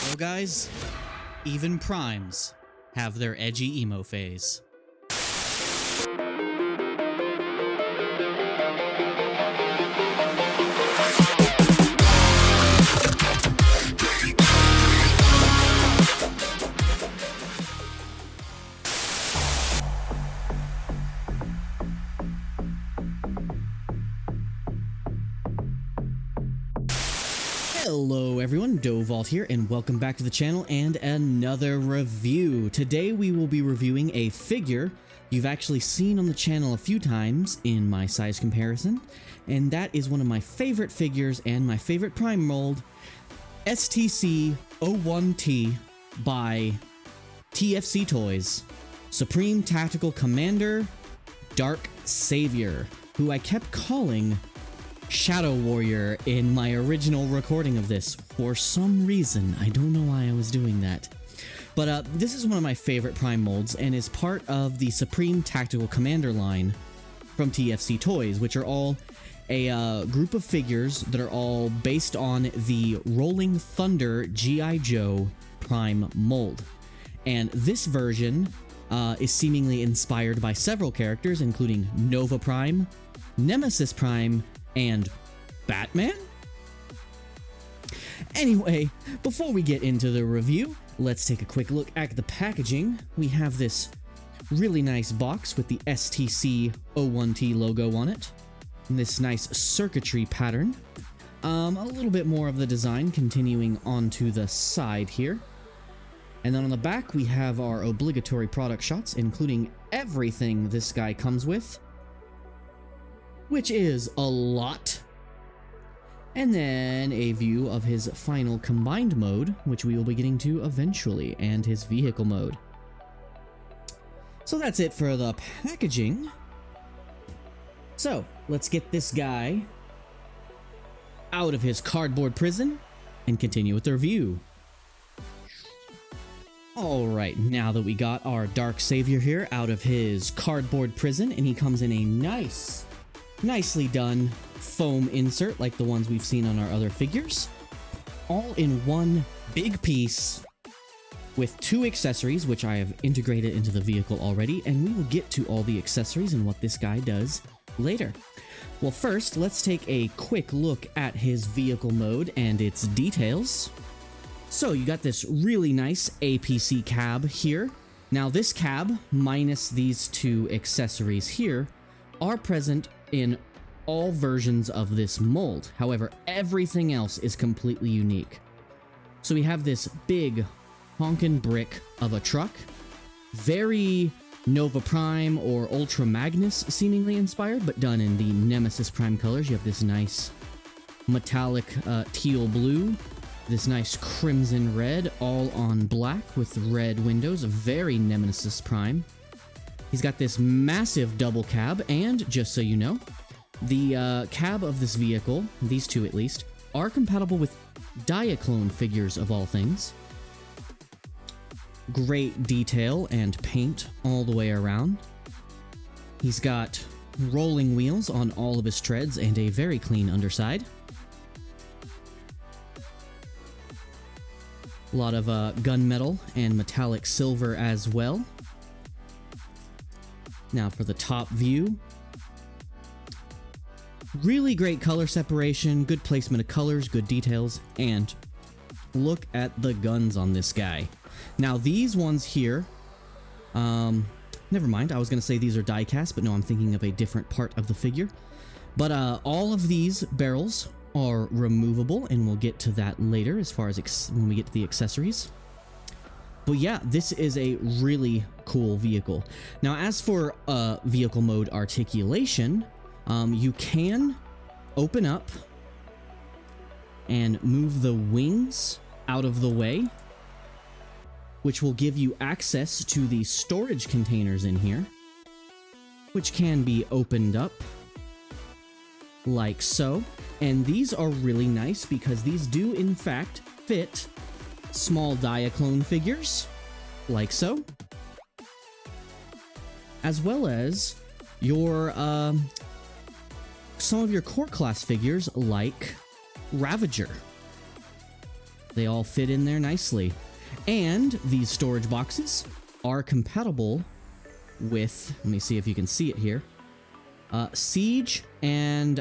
So guys, even primes have their edgy emo phase. Hello everyone, Dovault here, and welcome back to the channel and another review. Today we will be reviewing a figure you've actually seen on the channel a few times in my size comparison, and that is one of my favorite figures and my favorite prime mold, STC-01T by TFC Toys, Supreme Tactical Commander Dark Savior, who I kept calling Shadow Warrior in my original recording of this. For some reason, I don't know why I was doing that. But this is one of my favorite prime molds and is part of the Supreme Tactical Commander line from TFC Toys, which are all a group of figures that are all based on the Rolling Thunder G.I. Joe prime mold. And this version is seemingly inspired by several characters, including Nova Prime, Nemesis Prime, and Batman? Anyway, before we get into the review, let's take a quick look at the packaging. We have this really nice box with the STC-01T logo on it, and this nice circuitry pattern. A little bit more of the design continuing onto the side here. And then on the back, we have our obligatory product shots, including everything this guy comes with, which is a lot. And then a view of his final combined mode, which we will be getting to eventually, and his vehicle mode. So that's it for the packaging. So let's get this guy out of his cardboard prison and continue with the review. Alright, now that we got our Dark Savior here out of his cardboard prison, and he comes in a nicely done foam insert like the ones we've seen on our other figures, all in one big piece with two accessories, which I have integrated into the vehicle already, and we will get to all the accessories and what this guy does later. Well, first, let's take a quick look at his vehicle mode and its details. So you got this really nice APC cab here. Now this cab, minus these two accessories here, are present in all versions of this mold. However, everything else is completely unique. So we have this big honkin' brick of a truck, very Nova Prime or Ultra Magnus seemingly inspired, but done in the Nemesis Prime colors. You have this nice metallic teal blue, this nice crimson red, all on black with red windows, very Nemesis Prime. He's got this massive double cab, and just so you know, the cab of this vehicle, these two at least, are compatible with Diaclone figures of all things. Great detail and paint all the way around. He's got rolling wheels on all of his treads and a very clean underside. A lot of gunmetal and metallic silver as well. Now for the top view, really great color separation, good placement of colors, good details, and look at the guns on this guy. Now these ones here, never mind, I was going to say these are die cast, but no, I'm thinking of a different part of the figure. But all of these barrels are removable, and we'll get to that later as far as when we get to the accessories. But yeah, this is a really cool vehicle. Now, as for vehicle mode articulation, you can open up and move the wings out of the way, which will give you access to the storage containers in here, which can be opened up like so. And these are really nice because these do in fact fit small Diaclone figures, like so, as well as your some of your core class figures like Ravager. They all fit in there nicely. And these storage boxes are compatible with, let me see if you can see it here, Siege and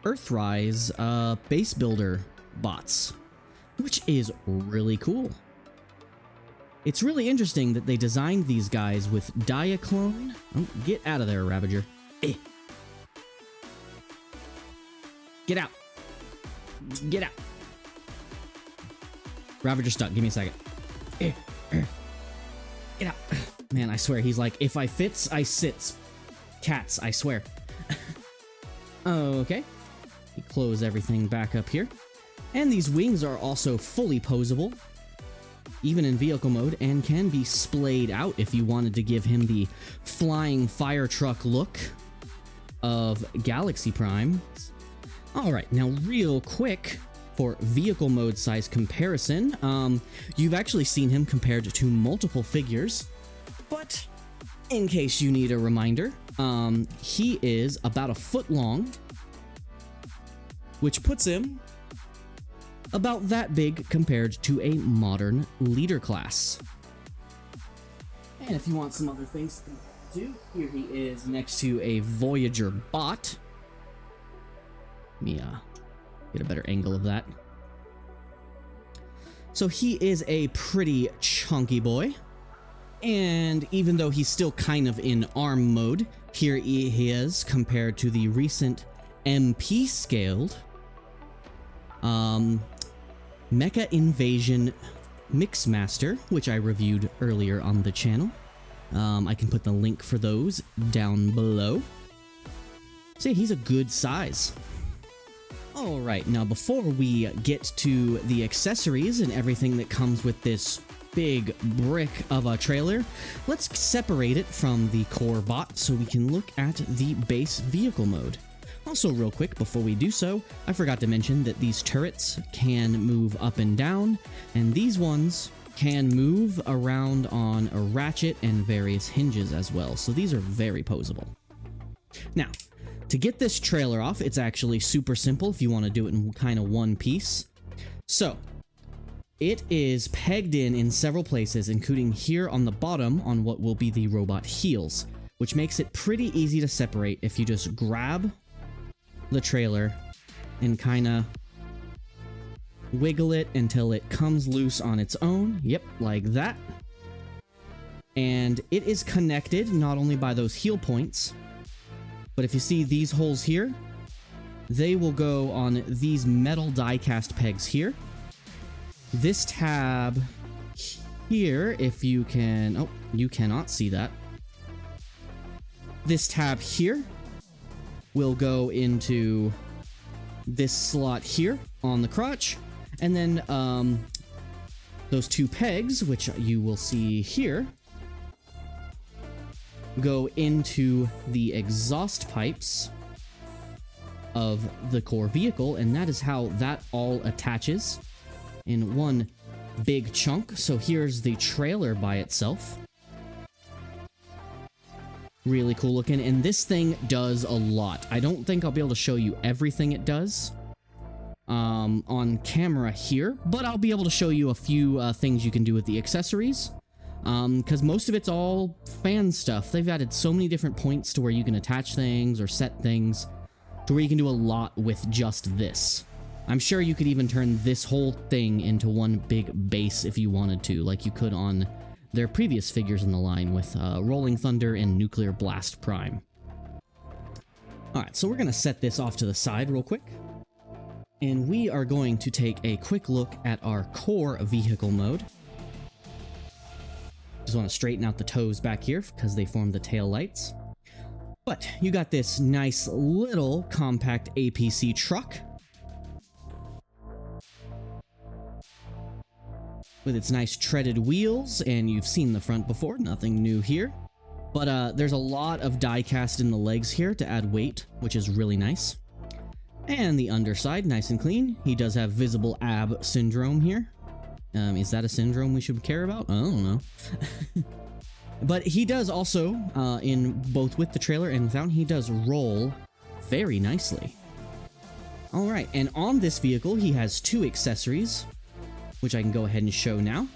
Earthrise base builder bots, which is really cool. It's really interesting that they designed these guys with Diaclone. Oh, get out of there, Ravager. Eh. Get out. Get out. Ravager stuck. Give me a second. Eh. Get out. Man, I swear, he's like, if I fits, I sits. Cats, I swear. Okay. We close everything back up here. And these wings are also fully posable, even in vehicle mode, and can be splayed out if you wanted to give him the flying fire truck look of Galaxy Prime. Alright, now real quick, for vehicle mode size comparison, you've actually seen him compared to multiple figures, but in case you need a reminder, he is about a foot long, which puts him about that big compared to a modern leader class. And if you want some other things to do, here he is next to a Voyager bot. Let me get a better angle of that. So he is a pretty chunky boy. And even though he's still kind of in ARM mode, here he is compared to the recent MP scaled Mecha Invasion Mixmaster, which I reviewed earlier on the channel. I can put the link for those down below. So yeah, he's a good size. Alright, now before we get to the accessories and everything that comes with this big brick of a trailer, let's separate it from the core bot so we can look at the base vehicle mode. Also, real quick, before we do so, I forgot to mention that these turrets can move up and down, and these ones can move around on a ratchet and various hinges as well, so these are very posable. Now, to get this trailer off, it's actually super simple if you want to do it in kind of one piece. So, it is pegged in several places, including here on the bottom on what will be the robot heels, which makes it pretty easy to separate if you just grab the trailer and kind of wiggle it until it comes loose on its own. Yep, like that. And it is connected not only by those heel points, but if you see these holes here, they will go on these metal die-cast pegs here. This tab here, if you can... Oh, you cannot see that. This tab here will go into this slot here on the crotch, and then those two pegs, which you will see here, go into the exhaust pipes of the core vehicle, and that is how that all attaches in one big chunk. So here's the trailer by itself. Really cool looking, and this thing does a lot. I don't think I'll be able to show you everything it does on camera here, but I'll be able to show you a few things you can do with the accessories, because most of it's all fan stuff. They've added so many different points to where you can attach things or set things to where you can do a lot with just this. I'm sure you could even turn this whole thing into one big base if you wanted to, like you could on their previous figures in the line with Rolling Thunder and Nuclear Blast Prime. Alright, so we're going to set this off to the side real quick. And we are going to take a quick look at our core vehicle mode. Just want to straighten out the toes back here because they form the tail lights. But you got this nice little compact APC truck with its nice treaded wheels, and you've seen the front before, nothing new here. But there's a lot of die cast in the legs here to add weight, which is really nice. And the underside, nice and clean. He does have visible ab syndrome here. Is that a syndrome we should care about? I don't know. But he does also, in both with the trailer and without, he does roll very nicely. Alright, and on this vehicle, he has two accessories. which I can go ahead and show now.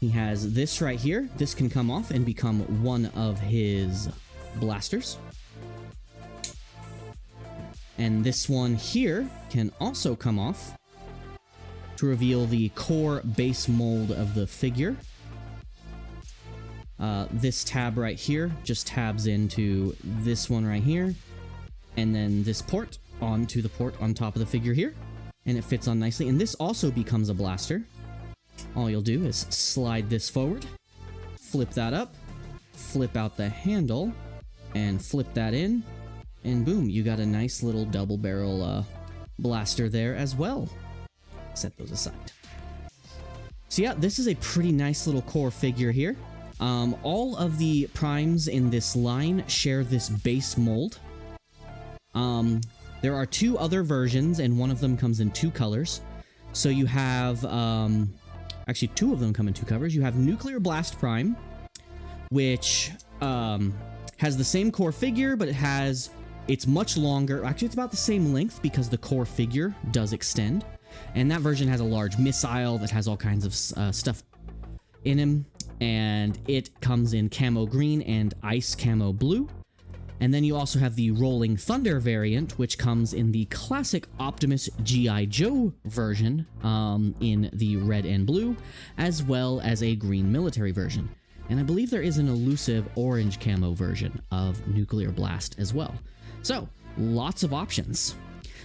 He has this right here. This can come off and become one of his blasters. And this one here can also come off to reveal the core base mold of the figure. This tab right here just tabs into this one right here, and then this port onto the port on top of the figure here, and it fits on nicely. And this also becomes a blaster. All you'll do is slide this forward, flip that up, flip out the handle, and flip that in, and boom, you got a nice little double barrel blaster there as well. Set those aside. So yeah, this is a pretty nice little core figure here. All of the primes in this line share this base mold. There are 2 other versions, and one of them comes in 2 colors. So you have, actually 2 of them come in 2 colors. You have Nuclear Blast Prime, which has the same core figure, but it's much longer. Actually, it's about the same length because the core figure does extend. And that version has a large missile that has all kinds of stuff in him. And it comes in camo green and ice camo blue. And then you also have the Rolling Thunder variant, which comes in the classic Optimus G.I. Joe version in the red and blue, as well as a green military version. And I believe there is an elusive orange camo version of Nuclear Blast as well. So, lots of options.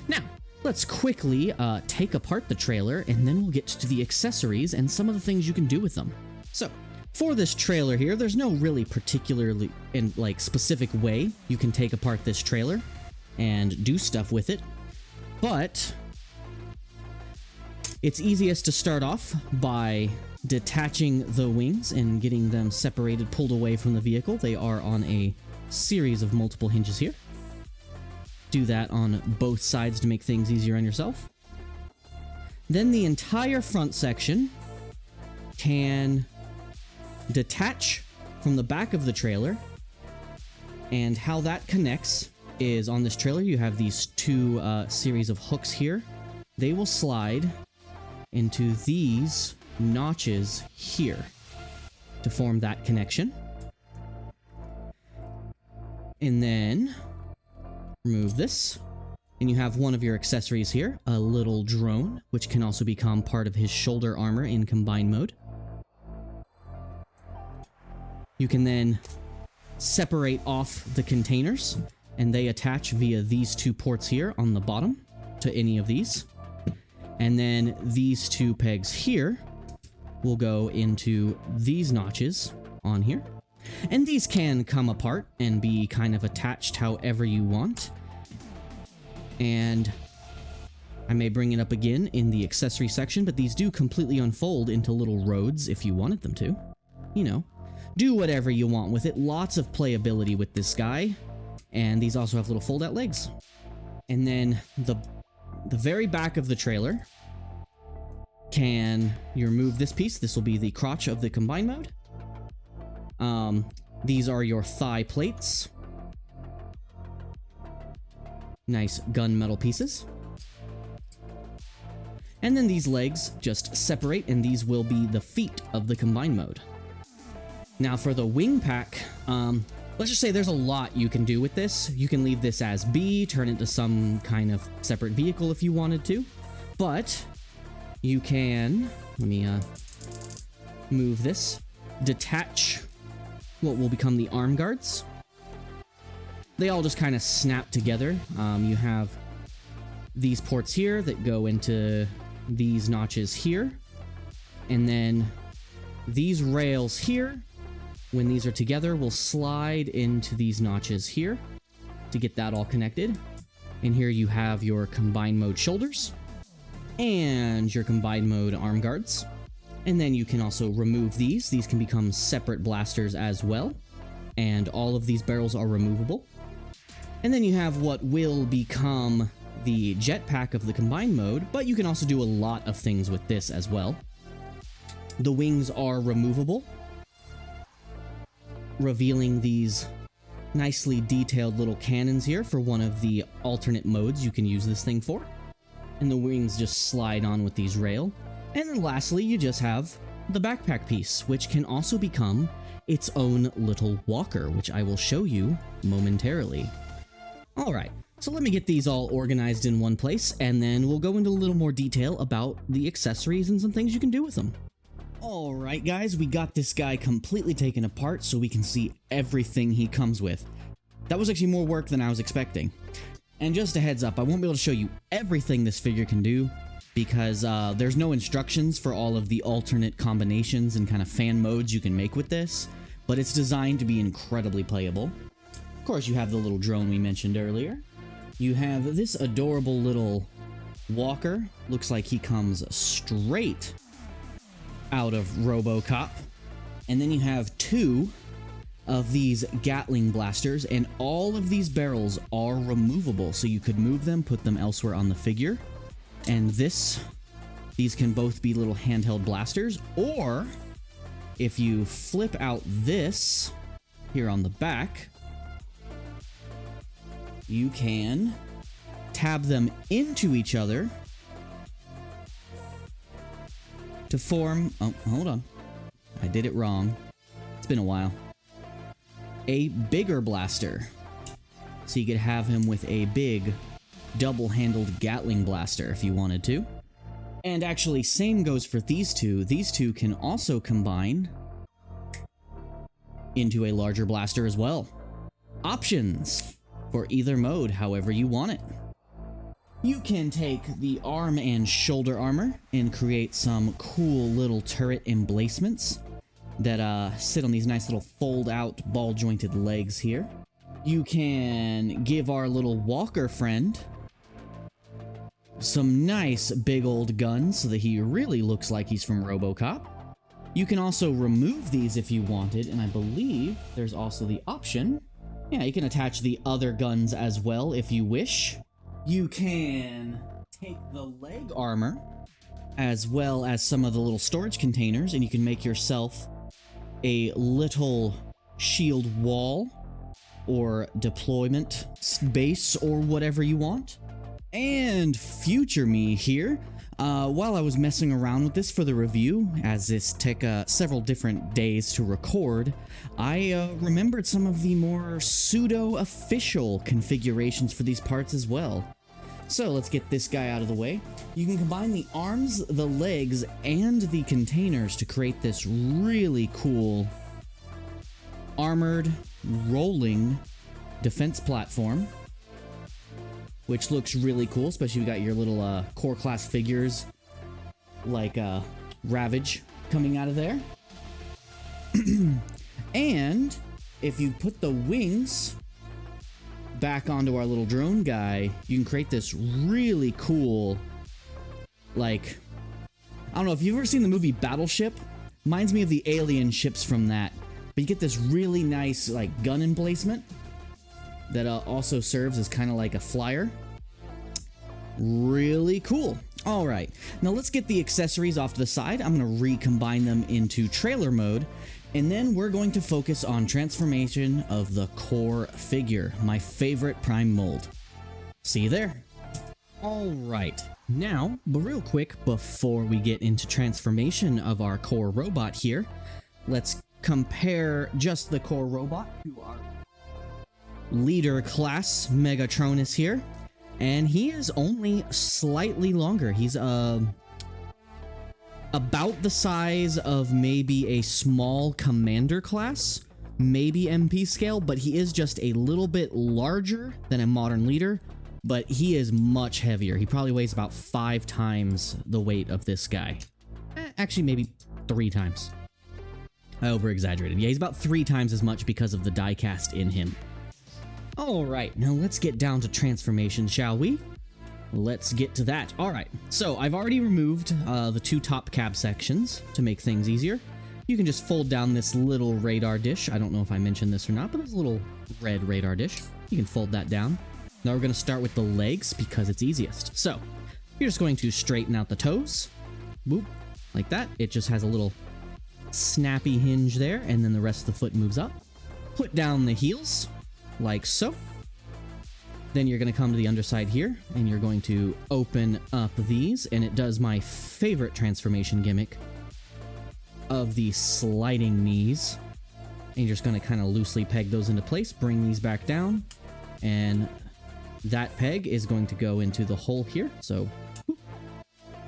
Now, let's quickly take apart the trailer, and then we'll get to the accessories and some of the things you can do with them. So, for this trailer here, there's no really particularly specific way you can take apart this trailer and do stuff with it, but it's easiest to start off by detaching the wings and getting them separated, pulled away from the vehicle. They are on a series of multiple hinges here. Do that on both sides to make things easier on yourself. Then the entire front section can detach from the back of the trailer, and how that connects is on this trailer you have these 2 series of hooks here. They will slide into these notches here to form that connection, and then remove this, and you have one of your accessories here, a little drone, which can also become part of his shoulder armor in combined mode. You can then separate off the containers, and they attach via these 2 ports here on the bottom to any of these. And then these 2 pegs here will go into these notches on here. And these can come apart and be kind of attached however you want. And I may bring it up again in the accessory section, but these do completely unfold into little roads if you wanted them to. You know, do whatever you want with it. Lots of playability with this guy. And these also have little fold-out legs. And then the very back of the trailer, you remove this piece. This will be the crotch of the combined mode. These are your thigh plates. Nice gunmetal pieces. And then these legs just separate, and these will be the feet of the combined mode. Now for the wing pack, let's just say there's a lot you can do with this. You can leave this as B, turn it into some kind of separate vehicle if you wanted to. But you can, let me move this, detach what will become the arm guards. They all just kind of snap together. You have these ports here that go into these notches here. And then these rails here, when these are together, will slide into these notches here to get that all connected. And here you have your combined mode shoulders and your combined mode arm guards. And then you can also remove these. These can become separate blasters as well. And all of these barrels are removable. And then you have what will become the jetpack of the combined mode, but you can also do a lot of things with this as well. The wings are removable, revealing these nicely detailed little cannons here for one of the alternate modes you can use this thing for. And the wings just slide on with these rail. And then lastly, you just have the backpack piece, which can also become its own little walker, which I will show you momentarily. Alright, so let me get these all organized in one place, and then we'll go into a little more detail about the accessories and some things you can do with them. Alright guys, we got this guy completely taken apart so we can see everything he comes with. That was actually more work than I was expecting. And just a heads up, I won't be able to show you everything this figure can do, because there's no instructions for all of the alternate combinations and kind of fan modes you can make with this, but it's designed to be incredibly playable. Of course, you have the little drone we mentioned earlier. You have this adorable little walker. Looks like he comes straight out of RoboCop. And then you have two of these Gatling blasters, and all of these barrels are removable, so you could move them, put them elsewhere on the figure. And these can both be little handheld blasters, or if you flip out this here on the back, you can tab them into each other to form, oh, hold on, I did it wrong. It's been a while. A bigger blaster. So you could have him with a big double-handled Gatling blaster if you wanted to. And actually, same goes for these two. These two can also combine into a larger blaster as well. Options for either mode, however you want it. You can take the arm and shoulder armor and create some cool little turret emplacements that sit on these nice little fold-out ball-jointed legs here. You can give our little walker friend some nice big old guns so that he really looks like he's from RoboCop. You can also remove these if you wanted, and I believe there's also the option. Yeah, you can attach the other guns as well if you wish. You can take the leg armor as well as some of the little storage containers, and you can make yourself a little shield wall or deployment base or whatever you want. And future me here, while I was messing around with this for the review, as this took several different days to record, I remembered some of the more pseudo-official configurations for these parts as well. So let's get this guy out of the way. You can combine the arms, the legs, and the containers to create this really cool armored rolling defense platform, which looks really cool, especially you got your little core class figures like Ravage coming out of there. And if you put the wings back onto our little drone guy, you can create this really cool, like, I don't know if you've ever seen the movie Battleship. Reminds me of the alien ships from that. But you get this really nice like gun emplacement that also serves as kind of like a flyer. Really cool. All right, now let's get the accessories off to the side. I'm going to recombine them into trailer mode, and then we're going to focus on transformation of the core figure, my favorite prime mold. See you there. All right, now, but real quick, before we get into transformation of our core robot here, let's compare just the core robot to our leader class Megatronus here, and he is only slightly longer. He's about the size of maybe a small commander class, maybe MP scale, but he is just a little bit larger than a modern leader, but he is much heavier. He probably weighs about 5 times the weight of this guy. Actually, maybe 3 times. I over-exaggerated. Yeah, he's about 3 times as much because of the die-cast in him. Alright, now let's get down to transformation, shall we? Let's get to that. Alright, so I've already removed the 2 top cab sections to make things easier. You can just fold down this little radar dish. I don't know if I mentioned this or not, but there's a little red radar dish. You can fold that down. Now we're going to start with the legs because it's easiest. So, you're just going to straighten out the toes. Boop, like that. It just has a little snappy hinge there, and then the rest of the foot moves up. Put down the heels, like so. Then you're going to come to the underside here, and you're going to open up these, and it does my favorite transformation gimmick of the sliding knees. And you're just going to kind of loosely peg those into place, bring these back down, and that peg is going to go into the hole here. So,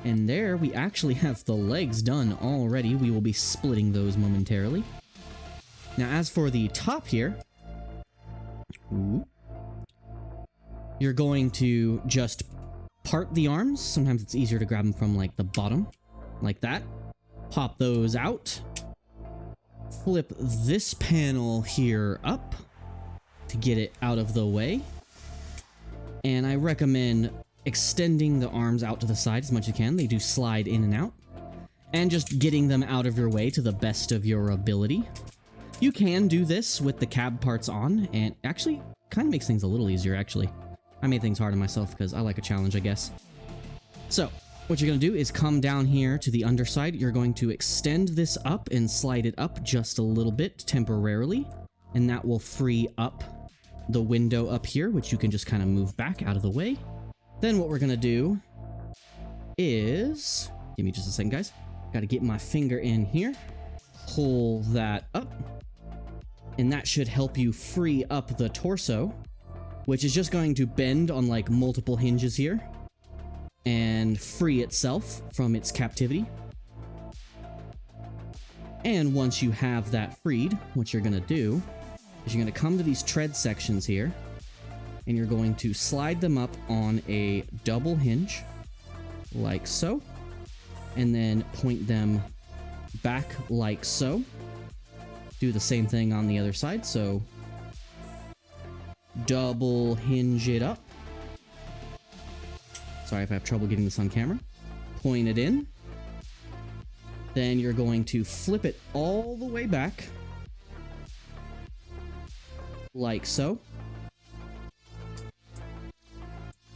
and there we actually have the legs done already. We will be splitting those momentarily. Now, as for the top here, you're going to just part the arms. Sometimes it's easier to grab them from like the bottom, like that. Pop those out. Flip this panel here up to get it out of the way. And I recommend extending the arms out to the side as much as you can. They do slide in and out. And just getting them out of your way to the best of your ability. You can do this with the cab parts on, and actually kind of makes things a little easier, actually. I made things hard on myself because I like a challenge, I guess. So, what you're going to do is come down here to the underside. You're going to extend this up and slide it up just a little bit temporarily, and that will free up the window up here, which you can just kind of move back out of the way. Then what we're going to do is... Give me just a second, guys. Got to get my finger in here. Pull that up. And that should help you free up the torso, which is just going to bend on like multiple hinges here and free itself from its captivity. And once you have that freed, what you're going to do is you're going to come to these tread sections here, and you're going to slide them up on a double hinge, like so, and then point them back like so. Do the same thing on the other side, so double hinge it up. Sorry if I have trouble getting this on camera. Point it in. Then you're going to flip it all the way back, like so.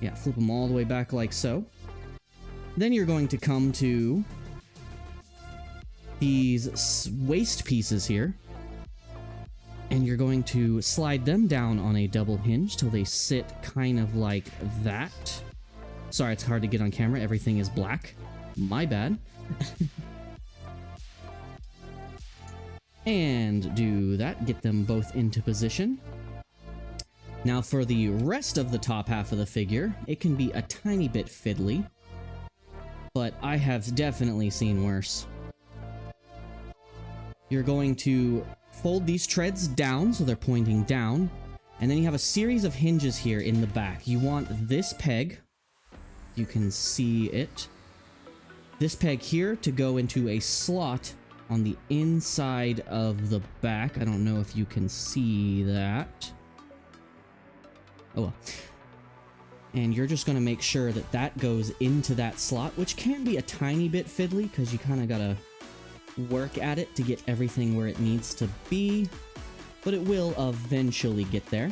Yeah, flip them all the way back like so. Then you're going to come to these waist pieces here, and you're going to slide them down on a double hinge till they sit kind of like that. Sorry, it's hard to get on camera. Everything is black. My bad. And do that. Get them both into position. Now for the rest of the top half of the figure, it can be a tiny bit fiddly, but I have definitely seen worse. You're going to fold these treads down so they're pointing down, and then you have a series of hinges here in the back. You want this peg, you can see it, this peg here to go into a slot on the inside of the back. I don't know if you can see that. Oh well. And you're just going to make sure that that goes into that slot, which can be a tiny bit fiddly because you kind of got to work at it to get everything where it needs to be, but it will eventually get there.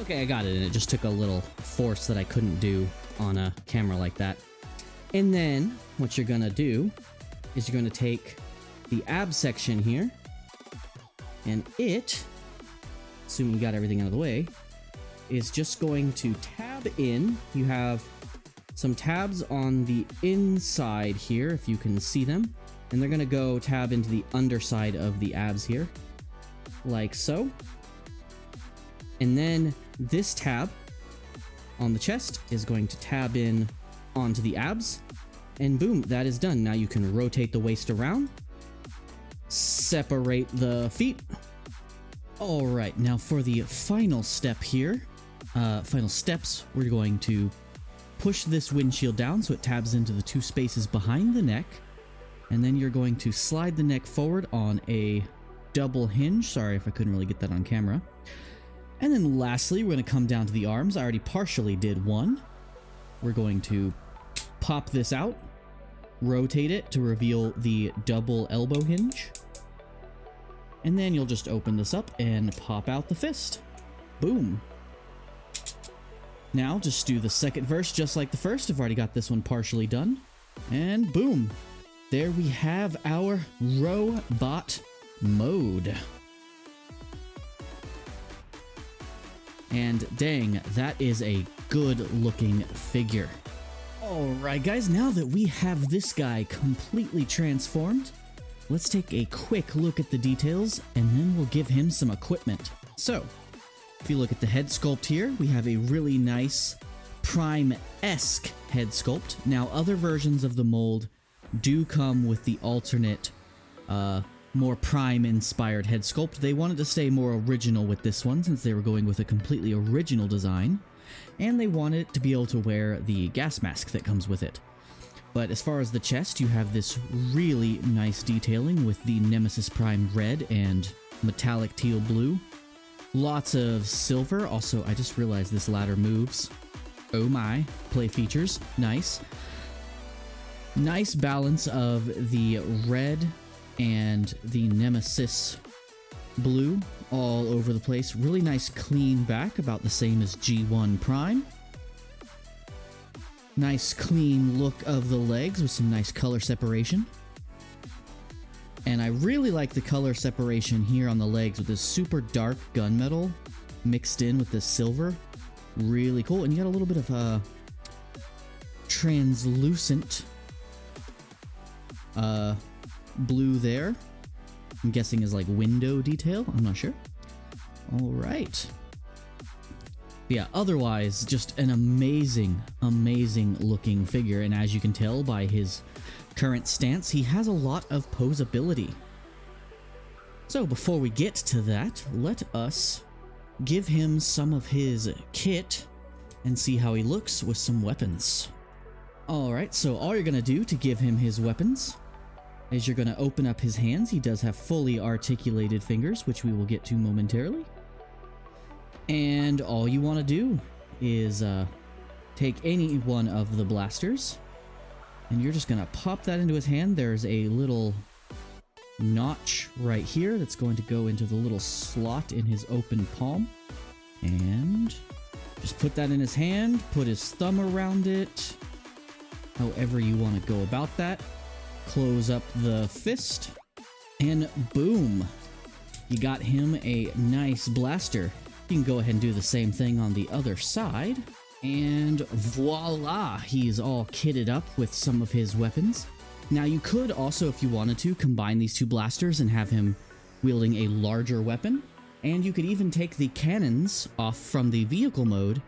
Okay, I got it, and it just took a little force that I couldn't do on a camera like that. And then what you're gonna do is you're gonna take the ab section here, and it, assuming you got everything out of the way, is just going to tab in. You have some tabs on the inside here, if you can see them, and they're gonna go tab into the underside of the abs here, like so. And then this tab on the chest is going to tab in onto the abs, and boom, that is done. Now you can rotate the waist around, separate the feet. All right, now for the final step here, final steps, we're going to push this windshield down so it tabs into the two spaces behind the neck, and then you're going to slide the neck forward on a double hinge. Sorry if I couldn't really get that on camera. And then lastly, we're going to come down to the arms. I already partially did one. We're going to pop this out, rotate it to reveal the double elbow hinge, and then you'll just open this up and pop out the fist. Boom. Now just do the second verse just like the first. I've already got this one partially done. And boom. There we have our robot mode. And dang, that is a good looking figure. Alright guys, now that we have this guy completely transformed, let's take a quick look at the details and then we'll give him some equipment. So, if you look at the head sculpt here, we have a really nice Prime-esque head sculpt. Now, other versions of the mold do come with the alternate, more Prime-inspired head sculpt. They wanted to stay more original with this one since they were going with a completely original design, and they wanted it to be able to wear the gas mask that comes with it. But as far as the chest, you have this really nice detailing with the Nemesis Prime red and metallic teal blue. Lots of silver. Also, I just realized this ladder moves. Oh my. Play features. Nice. Nice balance of the red and the Nemesis blue all over the place. Really nice clean back, about the same as G1 Prime. Nice clean look of the legs with some nice color separation. And I really like the color separation here on the legs with this super dark gunmetal mixed in with this silver. Really cool. And you got a little bit of translucent blue there. I'm guessing is like window detail. I'm not sure. All right. Yeah, otherwise, just an amazing, amazing looking figure. And as you can tell by his current stance, he has a lot of posability. So before we get to that, let us give him some of his kit and see how he looks with some weapons. Alright, so all you're going to do to give him his weapons is you're going to open up his hands. He does have fully articulated fingers, which we will get to momentarily. And all you want to do is take any one of the blasters, and you're just going to pop that into his hand. There's a little notch right here that's going to go into the little slot in his open palm. And just put that in his hand, put his thumb around it, however you want to go about that. Close up the fist, and boom! You got him a nice blaster. You can go ahead and do the same thing on the other side. And voila! He's all kitted up with some of his weapons. Now you could also, if you wanted to, combine these two blasters and have him wielding a larger weapon. And you could even take the cannons off from the vehicle mode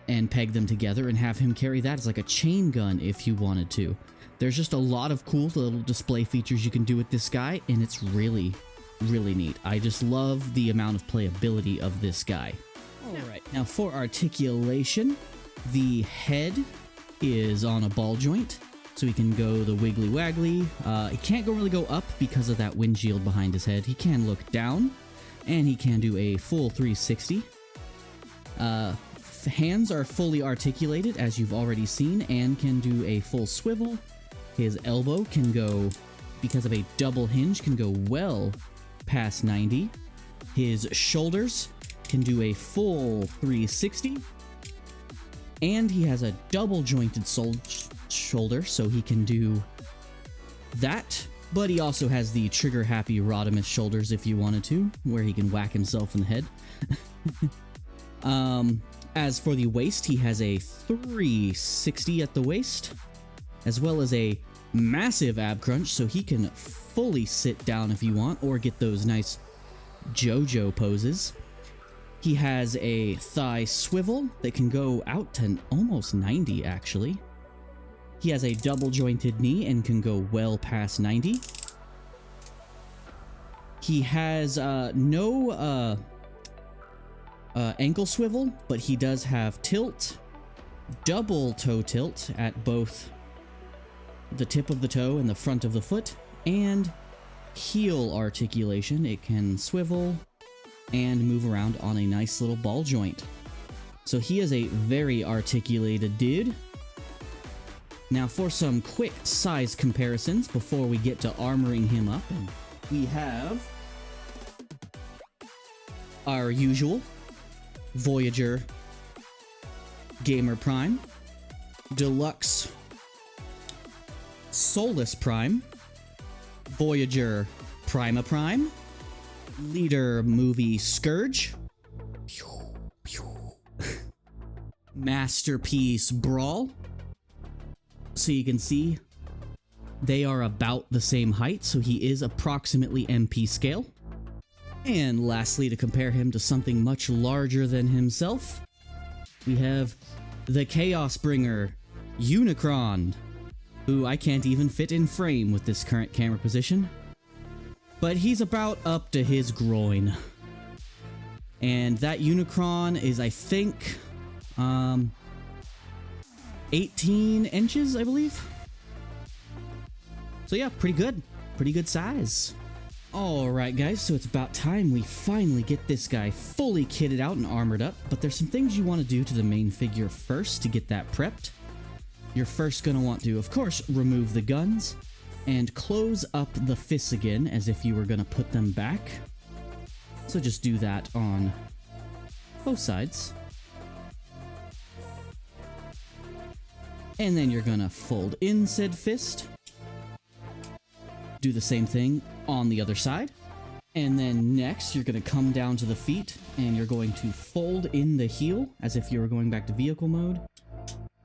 and peg them together and have him carry that as like a chain gun if you wanted to. There's just a lot of cool little display features you can do with this guy, and it's really, really neat. I just love the amount of playability of this guy. Alright, now for articulation, the head is on a ball joint, so he can go the wiggly waggly. He can't really go up because of that windshield behind his head. He can look down, and he can do a full 360. Hands are fully articulated, as you've already seen, and can do a full swivel. His elbow can go, because of a double hinge, can go well past 90. His shoulders can do a full 360. And he has a double jointed shoulder, so he can do that. But he also has the trigger happy Rodimus shoulders if you wanted to, where he can whack himself in the head. As for the waist, he has a 360 at the waist, as well as a massive ab crunch, so he can fully sit down if you want, or get those nice JoJo poses. He has a thigh swivel that can go out to almost 90, actually. He has a double jointed knee and can go well past 90. He has no ankle swivel, but he does have tilt, double toe tilt at both the tip of the toe and the front of the foot, and heel articulation. It can swivel and move around on a nice little ball joint. So he is a very articulated dude. Now for some quick size comparisons before we get to armoring him up, and we have our usual Voyager Gamer Prime, Deluxe Solus Prime, Voyager Prima Prime, Leader Movie Scourge, masterpiece brawl. So you can see they are about the same height, so he is approximately MP scale. And lastly, to compare him to something much larger than himself, we have the Chaos Bringer, Unicron, who I can't even fit in frame with this current camera position. But he's about up to his groin. And that Unicron is, I think, 18 inches, I believe. So yeah, pretty good. Pretty good size. Alright guys, so it's about time we finally get this guy fully kitted out and armored up, but there's some things you want to do to the main figure first to get that prepped. You're first going to want to, of course, remove the guns and close up the fists again as if you were going to put them back. So just do that on both sides. And then you're going to fold in said fist. Do the same thing on the other side. And then next, you're going to come down to the feet and you're going to fold in the heel as if you were going back to vehicle mode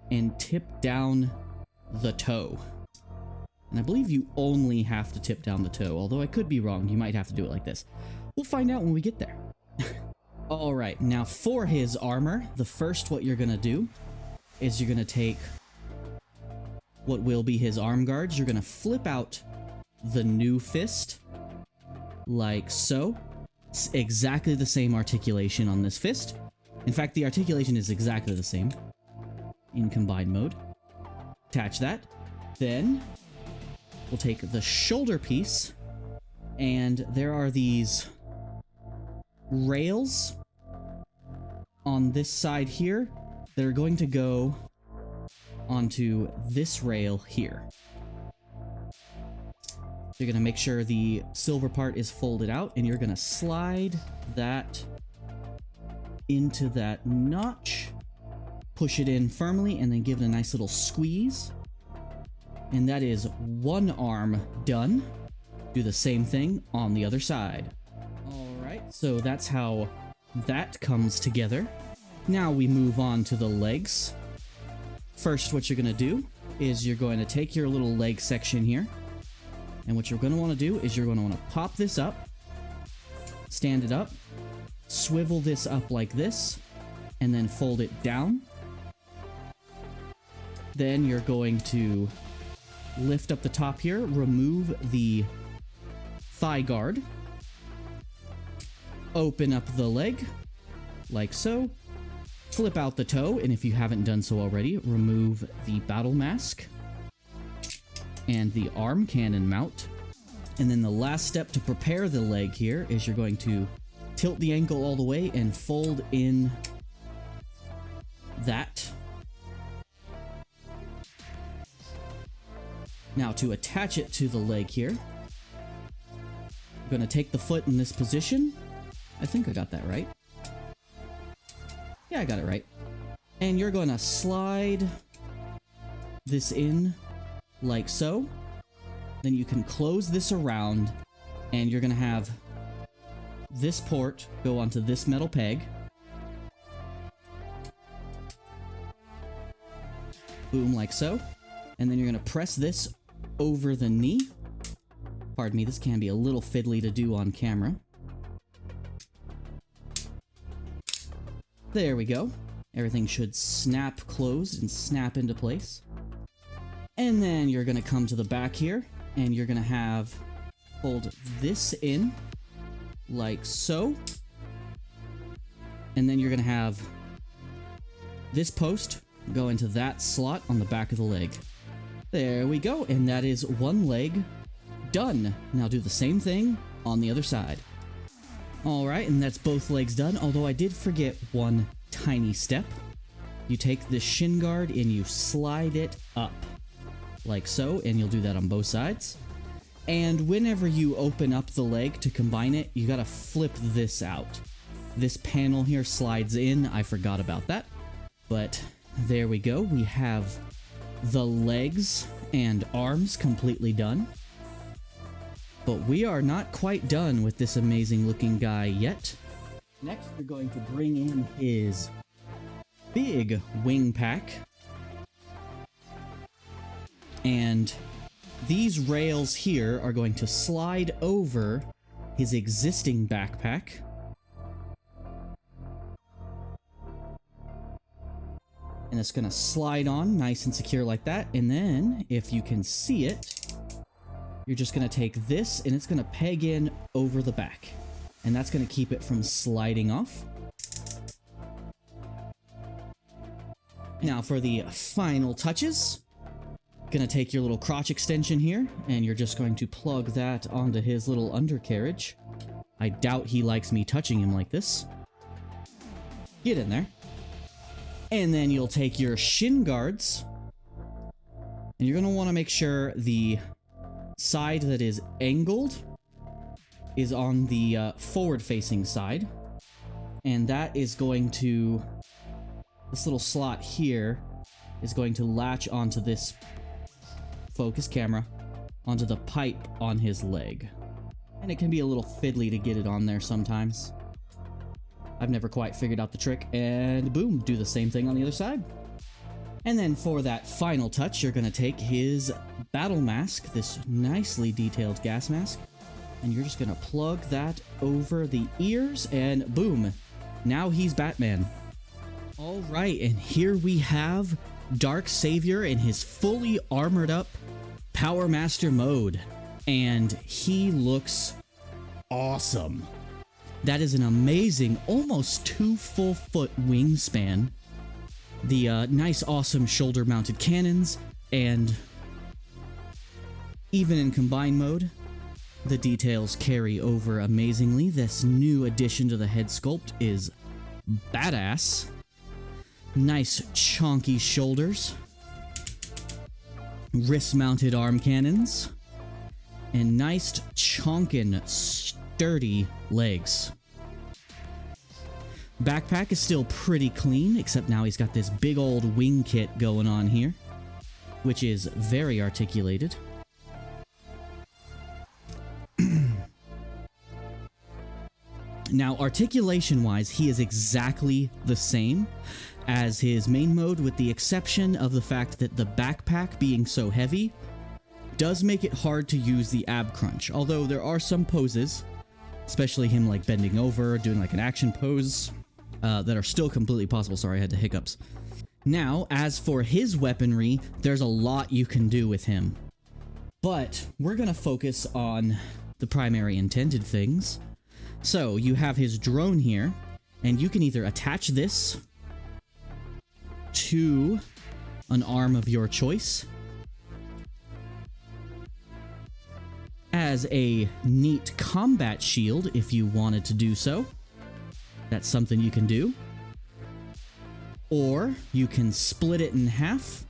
and tip down the toe. And I believe you only have to tip down the toe, although I could be wrong. You might have to do it like this. We'll find out when we get there. Alright, now for his armor, the first what you're going to do is you're going to take what will be his arm guards. You're going to flip out the new fist, like so. It's exactly the same articulation on this fist. In fact, the articulation is exactly the same in combined mode. Attach that. Then we'll take the shoulder piece, and there are these rails on this side here that are going to go onto this rail here. You're going to make sure the silver part is folded out, and you're going to slide that into that notch, push it in firmly, and then give it a nice little squeeze. And that is one arm done. Do the same thing on the other side. Alright, so that's how that comes together. Now we move on to the legs. First, what you're going to do is you're going to take your little leg section here. And what you're going to want to do is you're going to want to pop this up, stand it up, swivel this up like this, and then fold it down. Then you're going to lift up the top here, remove the thigh guard, open up the leg, like so, flip out the toe, and if you haven't done so already, remove the battle mask and the arm cannon mount. And then the last step to prepare the leg here is you're going to tilt the ankle all the way and fold in that. Now to attach it to the leg here, I'm going to take the foot in this position. I think I got that right. Yeah, I got it right. And you're going to slide this in like so. Then you can close this around, and you're going to have this port go onto this metal peg. Boom, like so. And then you're going to press this over the knee. Pardon me, this can be a little fiddly to do on camera. There we go. Everything should snap closed and snap into place. And then you're going to come to the back here, and you're going to fold this in like so. And then you're going to have this post go into that slot on the back of the leg. There we go, and that is one leg done. Now do the same thing on the other side. Alright, and that's both legs done, although I did forget one tiny step. You take the shin guard and you slide it up, like so, and you'll do that on both sides. And whenever you open up the leg to combine it, you gotta flip this out. This panel here slides in, I forgot about that. But there we go, we have the legs and arms completely done. But we are not quite done with this amazing looking guy yet. Next, we're going to bring in his big wing pack. And these rails here are going to slide over his existing backpack. And it's going to slide on nice and secure like that. And then, if you can see it, you're just going to take this and it's going to peg in over the back. And that's going to keep it from sliding off. Now for the final touches, going to take your little crotch extension here, and you're just going to plug that onto his little undercarriage. I doubt he likes me touching him like this. Get in there. And then you'll take your shin guards, and you're going to want to make sure the side that is angled is on the forward-facing side. And that is going to... this little slot here is going to latch onto this focus camera, onto the pipe on his leg. And it can be a little fiddly to get it on there sometimes. I've never quite figured out the trick, and boom, do the same thing on the other side. And then for that final touch, you're going to take his battle mask, this nicely detailed gas mask, and you're just going to plug that over the ears, and boom, now he's Batman. Alright, and here we have Dark Savior in his fully armored up Powermaster mode, and he looks awesome. That is an amazing, almost 2 full foot wingspan. The nice, awesome shoulder-mounted cannons, and even in combined mode, the details carry over amazingly. This new addition to the head sculpt is badass. Nice, chonky shoulders, wrist-mounted arm cannons, and nice, chonkin', sturdy legs. Backpack is still pretty clean, except now he's got this big old wing kit going on here, which is very articulated. Now, articulation-wise, he is exactly the same as his main mode, with the exception of the fact that the backpack being so heavy does make it hard to use the ab crunch, although there are some poses, especially him like bending over, doing like an action pose, that are still completely possible. Sorry, I had the hiccups. Now, as for his weaponry, there's a lot you can do with him, but we're gonna focus on the primary intended things. So, you have his drone here, and you can either attach this to an arm of your choice as a neat combat shield if you wanted to do so. That's something you can do. Or you can split it in half,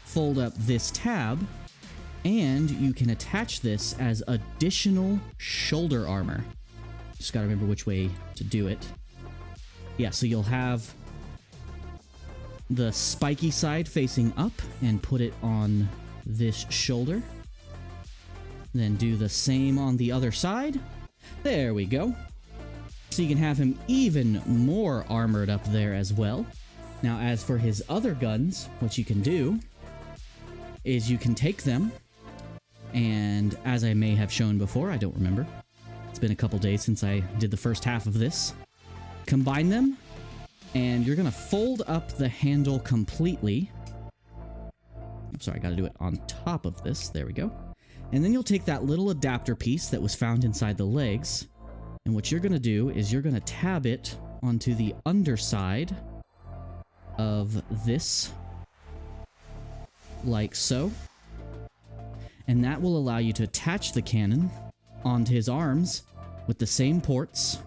fold up this tab, and you can attach this as additional shoulder armor. Just gotta remember which way to do it. Yeah, so you'll have the spiky side facing up and put it on this shoulder. Then do the same on the other side. There we go. So you can have him even more armored up there as well. Now, as for his other guns, what you can do is you can take them, and as I may have shown before, I don't remember. It's been a couple days since I did the first half of this. Combine them, and you're gonna fold up the handle completely. I'm sorry, I gotta do it on top of this. There we go. And then you'll take that little adapter piece that was found inside the legs, and what you're gonna do is you're gonna tab it onto the underside of this, like so. And that will allow you to attach the cannon onto his arms with the same ports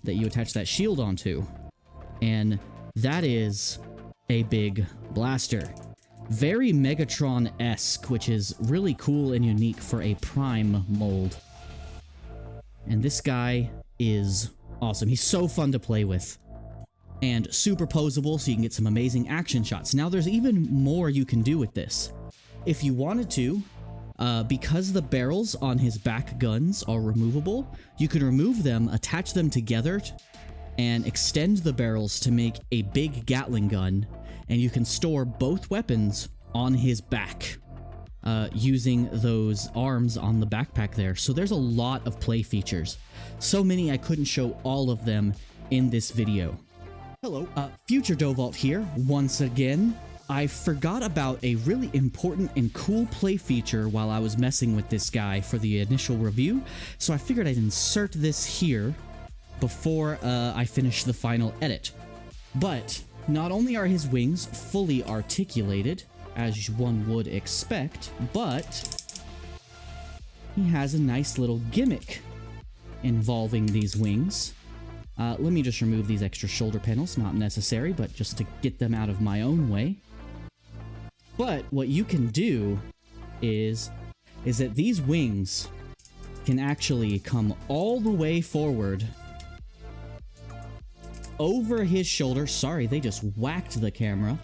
that you attach that shield onto. And that is a big blaster. Very Megatron-esque, which is really cool and unique for a Prime mold. And this guy is awesome. He's so fun to play with. And superposable, so you can get some amazing action shots. Now, there's even more you can do with this. If you wanted to, because the barrels on his back guns are removable, you can remove them, attach them together, and extend the barrels to make a big Gatling gun, and you can store both weapons on his back using those arms on the backpack there. So there's a lot of play features. So many I couldn't show all of them in this video. Hello, Future Dovault here once again. I forgot about a really important and cool play feature while I was messing with this guy for the initial review, so I figured I'd insert this here before I finish the final edit. But not only are his wings fully articulated, as one would expect, but he has a nice little gimmick involving these wings. Let me just remove these extra shoulder panels, not necessary, but just to get them out of my own way. But what you can do is that these wings can actually come all the way forward over his shoulder. Sorry, they just whacked the camera.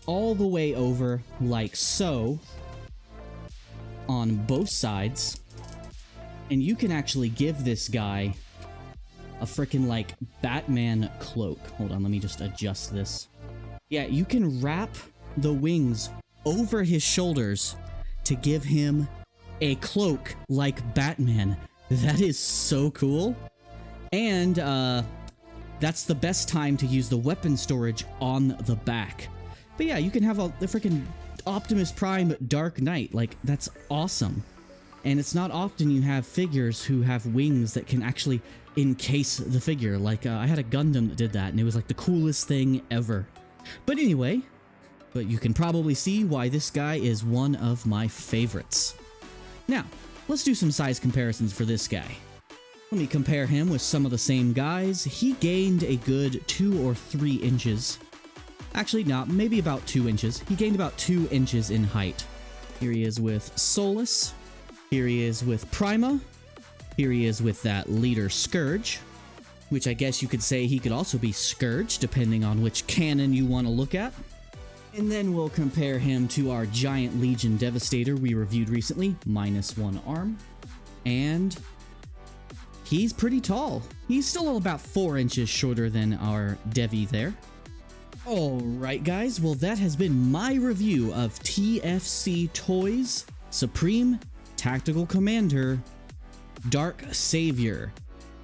All the way over like so on both sides. And you can actually give this guy a freaking like Batman cloak. Hold on, let me just adjust this. Yeah, you can wrap the wings over his shoulders to give him a cloak like Batman. That is so cool. And that's the best time to use the weapon storage on the back. But yeah, you can have the freaking Optimus Prime Dark Knight. Like, that's awesome. And it's not often you have figures who have wings that can actually encase the figure. Like, I had a Gundam that did that, and it was like the coolest thing ever. But anyway, you can probably see why this guy is one of my favorites. Now, let's do some size comparisons for this guy. Let me compare him with some of the same guys. He gained a good 2 or 3 inches. Actually, no, maybe about 2 inches. He gained about 2 inches in height. Here he is with Solus. Here he is with Prima. Here he is with that leader Scourge, which I guess you could say he could also be Scourge, depending on which canon you want to look at. And then we'll compare him to our Giant Legion Devastator we reviewed recently, -1 arm. And he's pretty tall. He's still about 4 inches shorter than our Devi there. Alright guys, well that has been my review of TFC Toys Supreme Tactical Commander Dark Savior,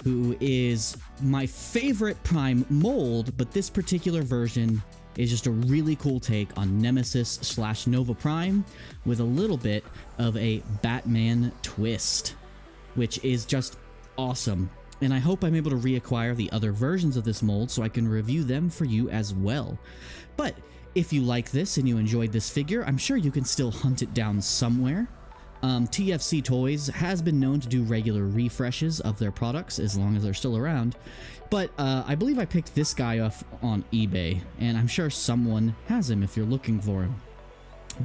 who is my favorite Prime mold, but this particular version is just a really cool take on Nemesis / Nova Prime with a little bit of a Batman twist, which is just awesome. And I hope I'm able to reacquire the other versions of this mold so I can review them for you as well. But if you like this and you enjoyed this figure, I'm sure you can still hunt it down somewhere. TFC Toys has been known to do regular refreshes of their products as long as they're still around, but I believe I picked this guy up on eBay, and I'm sure someone has him if you're looking for him.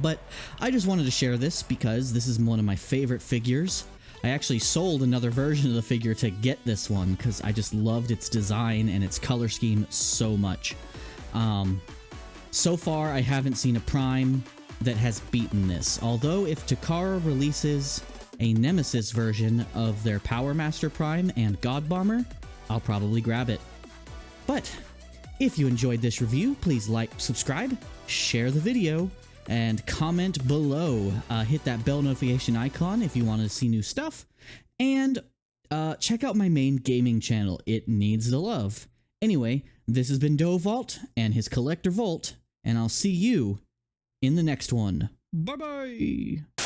But I just wanted to share this because this is one of my favorite figures. I actually sold another version of the figure to get this one because I just loved its design and its color scheme so much. So far, I haven't seen a Prime that has beaten this, although if Takara releases a Nemesis version of their Powermaster Prime and God Bomber, I'll probably grab it. But if you enjoyed this review, please like, subscribe, share the video, and comment below. Hit that bell notification icon if you want to see new stuff, and check out my main gaming channel. It needs the love. Anyway, this has been Dovault and his Collector Vault, and I'll see you in the next one. Bye-bye!